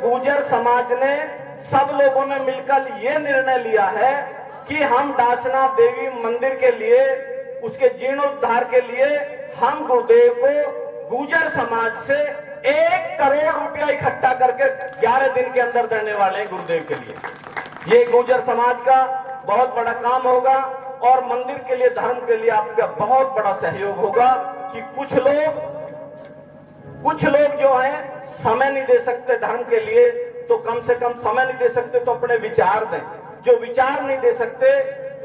गुर्जर समाज ने, सब लोगों ने मिलकर ये निर्णय लिया है कि हम डासना देवी मंदिर के लिए, उसके जीर्णोद्धार के लिए हम गुरुदेव को गुर्जर समाज से 1 करोड़ रुपया इकट्ठा करके 11 दिन के अंदर देने वाले हैं गुरुदेव के लिए। ये गुर्जर समाज का बहुत बड़ा काम होगा और मंदिर के लिए, धर्म के लिए आपका बहुत बड़ा सहयोग होगा कि कुछ लोग जो हैं समय नहीं दे सकते धर्म के लिए, तो कम से कम समय नहीं दे सकते तो अपने विचार दें। जो विचार नहीं दे सकते,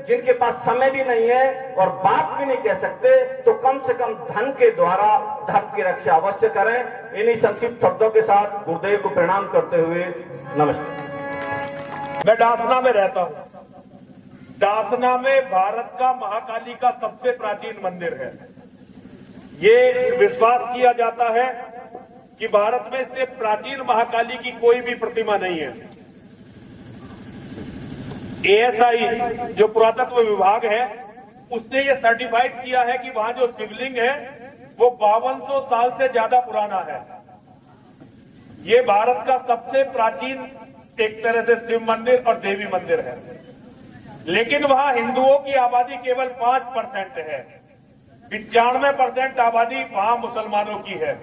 जिनके पास समय भी नहीं है और बात भी नहीं कह सकते, तो कम से कम धन के द्वारा धर्म की रक्षा अवश्य करें। इन्हीं संक्षिप्त शब्दों के साथ गुरुदेव को प्रणाम करते हुए नमस्कार। मैं डासना में रहता हूं। डासना में भारत का महाकाली का सबसे प्राचीन मंदिर है। ये विश्वास किया जाता है कि भारत में इससे प्राचीन महाकाली की कोई भी प्रतिमा नहीं है। ASI जो पुरातत्व विभाग है, उसने ये सर्टिफाइड किया है कि वहां जो शिवलिंग है वो 5200 साल से ज्यादा पुराना है। ये भारत का सबसे प्राचीन एक तरह से शिव मंदिर और देवी मंदिर है। लेकिन वहां हिंदुओं की आबादी केवल 5% है। 95% आबादी वहां मुसलमानों की है।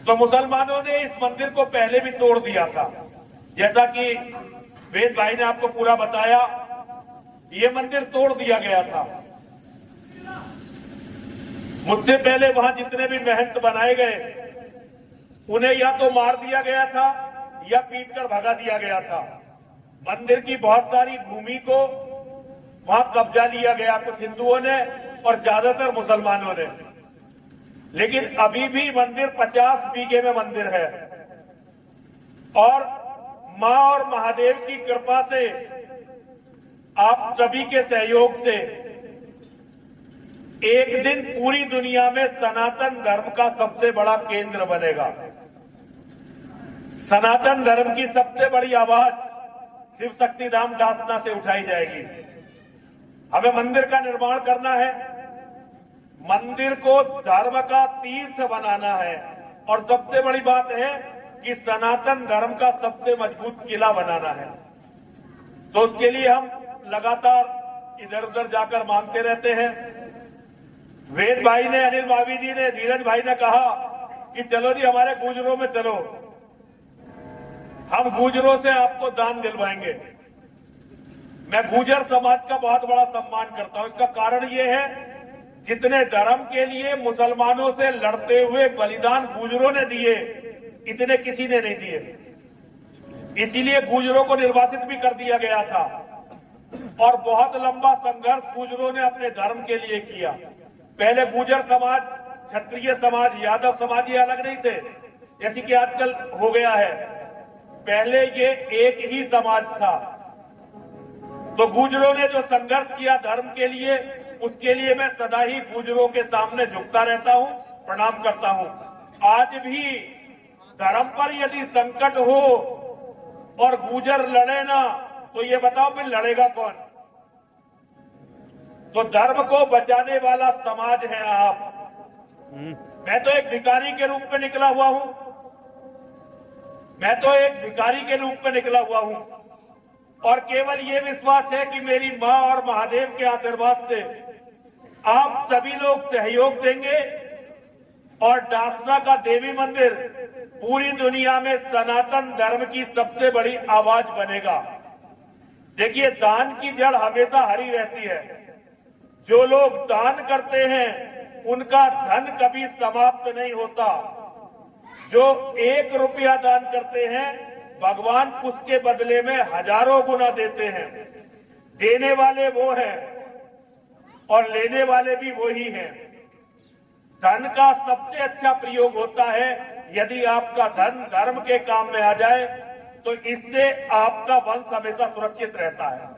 तो मुसलमानों ने इस मंदिर को पहले भी तोड़ दिया था। जैसा कि वेद भाई ने आपको पूरा बताया, ये मंदिर तोड़ दिया गया था। मुझसे पहले वहां जितने भी महंत बनाए गए, उन्हें या तो मार दिया गया था या पीट कर भगा दिया गया था। मंदिर की बहुत सारी भूमि को वहां कब्जा लिया गया, कुछ हिंदुओं ने और ज्यादातर मुसलमानों ने। लेकिन अभी भी मंदिर 50 बीघे में मंदिर है और मां और महादेव की कृपा से, आप सभी के सहयोग से एक दिन पूरी दुनिया में सनातन धर्म का सबसे बड़ा केंद्र बनेगा। सनातन धर्म की सबसे बड़ी आवाज शिव शक्ति धाम डासना से उठाई जाएगी। हमें मंदिर का निर्माण करना है, मंदिर को धर्म का तीर्थ बनाना है और सबसे बड़ी बात है कि सनातन धर्म का सबसे मजबूत किला बनाना है। तो उसके लिए हम लगातार इधर उधर जाकर मांगते रहते हैं। वेद भाई ने, अनिल भाभी जी ने, धीरज भाई ने कहा कि चलो जी हमारे गुजरों में चलो, हम गुजरों से आपको दान दिलवाएंगे। मैं गुजर समाज का बहुत बड़ा सम्मान करता हूं। इसका कारण यह है, जितने धर्म के लिए मुसलमानों से लड़ते हुए बलिदान गुजरों ने दिए, इतने किसी ने नहीं दिए। इसीलिए गुजरों को निर्वासित भी कर दिया गया था और बहुत लंबा संघर्ष गुजरों ने अपने धर्म के लिए किया। पहले गुजर समाज, क्षत्रिय समाज, यादव समाज ये अलग नहीं थे जैसे कि आजकल हो गया है। पहले ये एक ही समाज था। तो गुजरों ने जो संघर्ष किया धर्म के लिए, उसके लिए मैं सदा ही गुजरों के सामने झुकता रहता हूं, प्रणाम करता हूं। आज भी धर्म पर यदि संकट हो और गुजर लड़े ना, तो ये बताओ फिर लड़ेगा कौन? तो धर्म को बचाने वाला समाज है आप। मैं तो एक भिखारी के रूप में निकला हुआ हूं। मैं तो एक भिखारी के रूप में निकला हुआ हूं और केवल ये विश्वास है कि मेरी मां और महादेव के आशीर्वाद से आप सभी लोग सहयोग देंगे और डासना का देवी मंदिर पूरी दुनिया में सनातन धर्म की सबसे बड़ी आवाज बनेगा। देखिए, दान की जड़ हमेशा हरी रहती है। जो लोग दान करते हैं उनका धन कभी समाप्त नहीं होता। जो 1 रुपया दान करते हैं, भगवान उसके बदले में हजारों गुना देते हैं। देने वाले वो हैं और लेने वाले भी वही हैं। धन का सबसे अच्छा प्रयोग होता है यदि आपका धन धर्म के काम में आ जाए, तो इससे आपका वंश हमेशा सुरक्षित रहता है।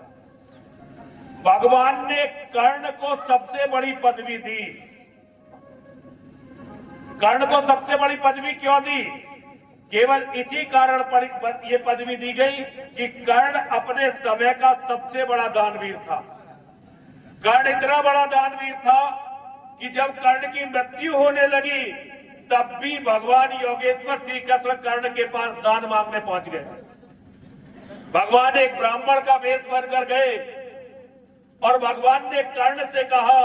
भगवान ने कर्ण को सबसे बड़ी पदवी दी। कर्ण को सबसे बड़ी पदवी क्यों दी? केवल इसी कारण पर यह पदवी दी गई कि कर्ण अपने समय का सबसे बड़ा दानवीर था। कर्ण इतना बड़ा दानवीर था कि जब कर्ण की मृत्यु होने लगी तब भी भगवान योगेश्वर श्री कृष्ण कर्ण के पास दान मांगने पहुंच गए। भगवान एक ब्राह्मण का वेश बनकर गए और भगवान ने कर्ण से कहा,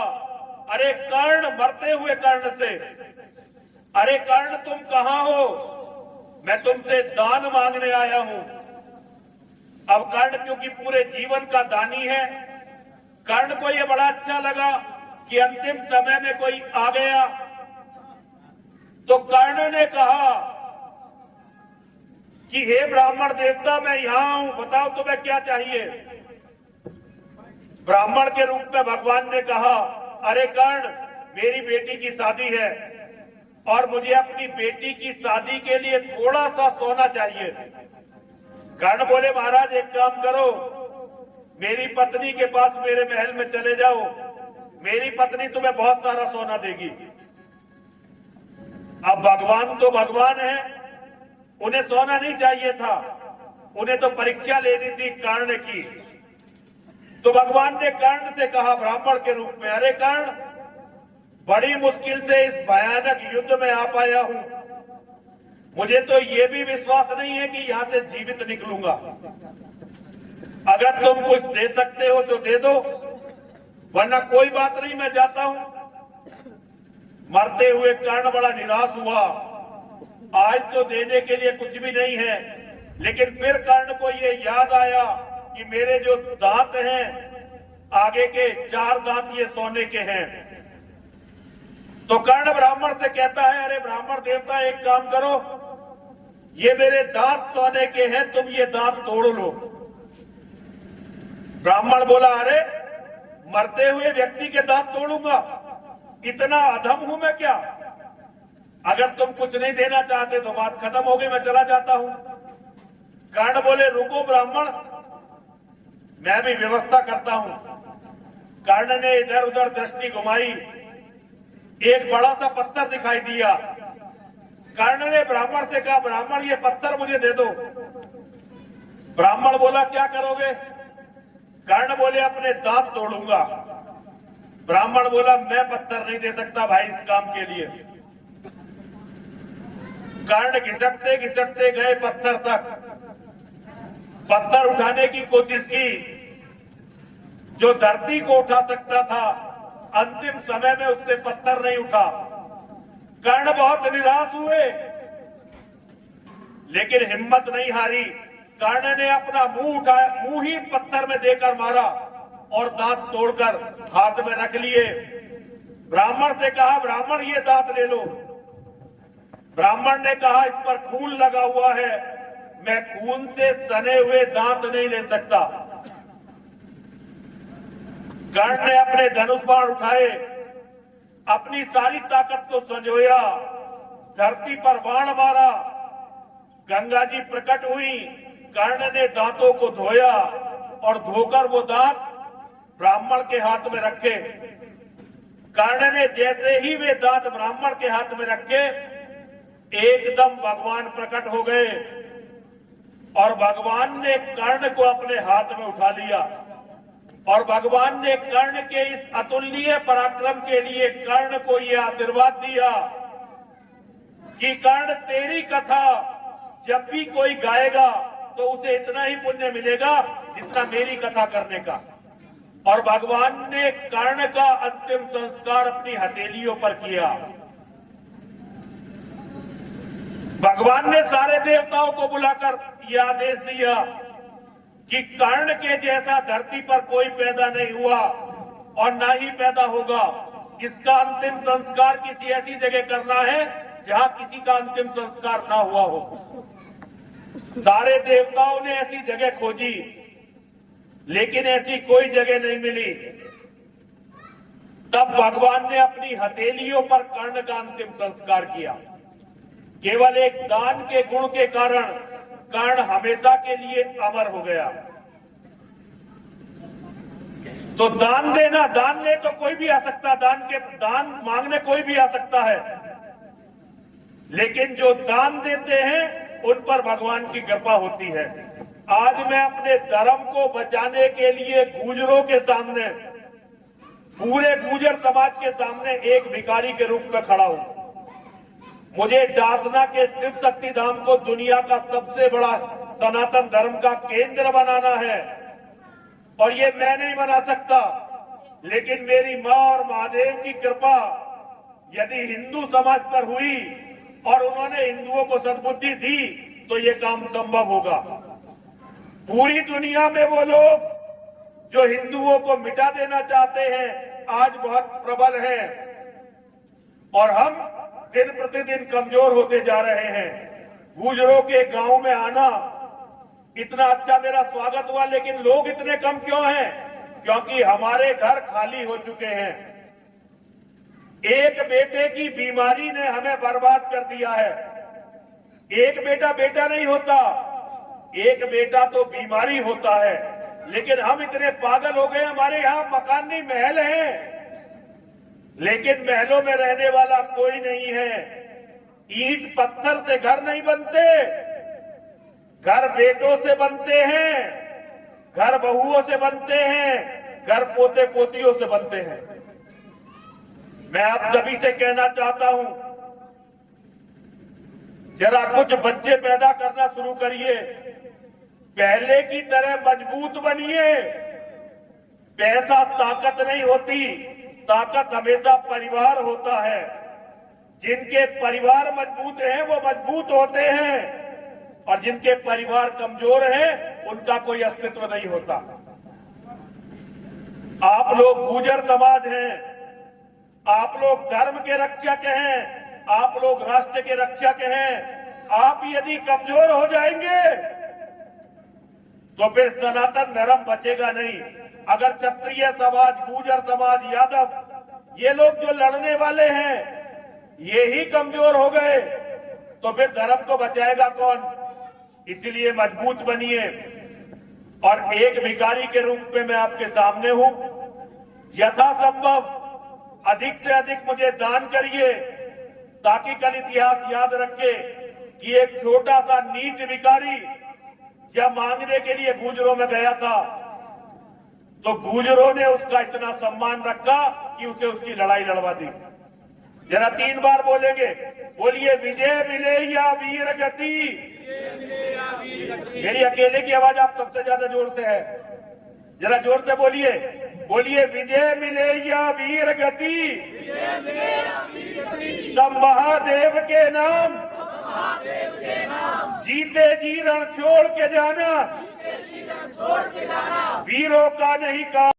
अरे कर्ण, मरते हुए कर्ण से, अरे कर्ण तुम कहां हो, मैं तुमसे दान मांगने आया हूं। अब कर्ण क्योंकि पूरे जीवन का दानी है, कर्ण को यह बड़ा अच्छा लगा कि अंतिम समय में कोई आ गया। तो कर्ण ने कहा कि हे ब्राह्मण देवता, मैं यहां हूं, बताओ तुम्हें क्या चाहिए। ब्राह्मण के रूप में भगवान ने कहा, अरे कर्ण, मेरी बेटी की शादी है और मुझे अपनी बेटी की शादी के लिए थोड़ा सा सोना चाहिए। कर्ण बोले, महाराज एक काम करो, मेरी पत्नी के पास मेरे महल में चले जाओ, मेरी पत्नी तुम्हें बहुत सारा सोना देगी। अब भगवान तो भगवान है, उन्हें सोना नहीं चाहिए था, उन्हें तो परीक्षा लेनी थी कर्ण की। तो भगवान ने कर्ण से कहा ब्राह्मण के रूप में, अरे कर्ण, बड़ी मुश्किल से इस भयानक युद्ध में आ पाया हूं, मुझे तो यह भी विश्वास नहीं है कि यहां से जीवित निकलूंगा। अगर तुम कुछ दे सकते हो तो दे दो, वरना कोई बात नहीं, मैं जाता हूं। मरते हुए कर्ण बड़ा निराश हुआ, आज तो देने के लिए कुछ भी नहीं है। लेकिन फिर कर्ण को यह याद आया कि मेरे जो दांत हैं, आगे के 4 दांत ये सोने के हैं। तो कर्ण ब्राह्मण से कहता है, अरे ब्राह्मण देवता एक काम करो, ये मेरे दांत सोने के हैं, तुम ये दांत तोड़ लो। ब्राह्मण बोला, अरे मरते हुए व्यक्ति के दांत तोड़ूंगा, इतना अधम हूं मैं क्या। अगर तुम कुछ नहीं देना चाहते तो बात खत्म हो गई, मैं चला जाता हूं। कर्ण बोले, रुको ब्राह्मण, मैं भी व्यवस्था करता हूं। कर्ण ने इधर उधर दृष्टि घुमाई, एक बड़ा सा पत्थर दिखाई दिया। कर्ण ने ब्राह्मण से कहा, ब्राह्मण ये पत्थर मुझे दे दो। ब्राह्मण बोला, क्या करोगे। कर्ण बोले, अपने दांत तोड़ूंगा। ब्राह्मण बोला, मैं पत्थर नहीं दे सकता भाई इस काम के लिए। कर्ण घिसटते घिसटते गए पत्थर तक, पत्थर उठाने की कोशिश की, जो धरती को उठा सकता था, अंतिम समय में उससे पत्थर नहीं उठा। कर्ण बहुत निराश हुए, लेकिन हिम्मत नहीं हारी। कर्ण ने अपना मुंह उठाया, मुंह ही पत्थर में देकर मारा और दांत तोड़कर हाथ में रख लिए। ब्राह्मण से कहा, ब्राह्मण ये दांत ले लो। ब्राह्मण ने कहा, इस पर खून लगा हुआ है, मैं खून से सने हुए दांत नहीं ले सकता। कर्ण ने अपने धनुष बाण उठाए, अपनी सारी ताकत को संजोया, धरती पर बाण मारा, गंगा जी प्रकट हुई। कर्ण ने दांतों को धोया और धोकर वो दांत ब्राह्मण के हाथ में रखे। कर्ण ने जैसे ही वे दांत ब्राह्मण के हाथ में रखे, एकदम भगवान प्रकट हो गए और भगवान ने कर्ण को अपने हाथ में उठा लिया। और भगवान ने कर्ण के इस अतुलनीय पराक्रम के लिए कर्ण को यह आशीर्वाद दिया कि कर्ण, तेरी कथा जब भी कोई गाएगा तो उसे इतना ही पुण्य मिलेगा जितना मेरी कथा करने का। और भगवान ने कर्ण का अंतिम संस्कार अपनी हथेलियों पर किया। भगवान ने सारे देवताओं को बुलाकर यह आदेश दिया कि कर्ण के जैसा धरती पर कोई पैदा नहीं हुआ और ना ही पैदा होगा। इसका अंतिम संस्कार किसी ऐसी जगह करना है जहां किसी का अंतिम संस्कार ना हुआ हो। सारे देवताओं ने ऐसी जगह खोजी, लेकिन ऐसी कोई जगह नहीं मिली। तब भगवान ने अपनी हथेलियों पर कर्ण का अंतिम संस्कार किया। केवल एक दान के गुण के कारण कर्ण हमेशा के लिए अमर हो गया। तो दान देना, दान ले तो कोई भी आ सकता, दान मांगने कोई भी आ सकता है, लेकिन जो दान देते हैं उन पर भगवान की कृपा होती है। आज मैं अपने धर्म को बचाने के लिए गुजरों के सामने, पूरे गुजर समाज के सामने एक भिखारी के रूप में खड़ा हूं। मुझे डासना के शिव शक्ति धाम को दुनिया का सबसे बड़ा सनातन धर्म का केंद्र बनाना है। और ये मैं नहीं बना सकता, लेकिन मेरी मां और महादेव की कृपा यदि हिंदू समाज पर हुई और उन्होंने हिंदुओं को सद्बुद्धि दी तो ये काम संभव होगा। पूरी दुनिया में वो लोग जो हिंदुओं को मिटा देना चाहते हैं आज बहुत प्रबल हैं और हम दिन प्रतिदिन कमजोर होते जा रहे हैं। गुजरों के गांव में आना इतना अच्छा मेरा स्वागत हुआ, लेकिन लोग इतने कम क्यों हैं? क्योंकि हमारे घर खाली हो चुके हैं। एक बेटे की बीमारी ने हमें बर्बाद कर दिया है। एक बेटा बेटा नहीं होता, एक बेटा तो बीमारी होता है। लेकिन हम इतने पागल हो गए, हमारे यहां मकान नहीं महल हैं, लेकिन महलों में रहने वाला कोई नहीं है। ईंट पत्थर से घर नहीं बनते, घर बेटों से बनते हैं, घर बहुओं से बनते हैं, घर पोते पोतियों से बनते हैं। मैं आप सभी से कहना चाहता हूं, जरा कुछ बच्चे पैदा करना शुरू करिए, पहले की तरह मजबूत बनिए। पैसा ताकत नहीं होती, ताकत हमेशा परिवार होता है। जिनके परिवार मजबूत हैं वो मजबूत होते हैं और जिनके परिवार कमजोर हैं उनका कोई अस्तित्व नहीं होता। आप लोग गुर्जर समाज हैं, आप लोग धर्म के रक्षक हैं, आप लोग राष्ट्र के रक्षक हैं। आप यदि कमजोर हो जाएंगे तो फिर सनातन धर्म बचेगा नहीं। अगर क्षत्रिय समाज, गुर्जर समाज, यादव ये लोग जो लड़ने वाले हैं ये ही कमजोर हो गए तो फिर धर्म को बचाएगा कौन? इसलिए मजबूत बनिए। और एक भिखारी के रूप में मैं आपके सामने हूं, यथासंभव अधिक से अधिक मुझे दान करिए ताकि कल इतिहास याद रखे कि एक छोटा सा नीच भिखारी जब मांगने के लिए गुर्जरों में गया था तो गुर्जरों ने उसका इतना सम्मान रखा कि उसे उसकी लड़ाई लड़वा दी। जरा 3 बार बोलेंगे, बोलिए विजय मिले या वीर गति। मेरी अकेले की आवाज आप सबसे ज्यादा जोर से है, जरा जोर से बोलिए, बोलिए विजय मिले या वीर गति। सब महादेव के नाम, जीते जी रण छोड़ के जाना, वीरों का नहीं काम।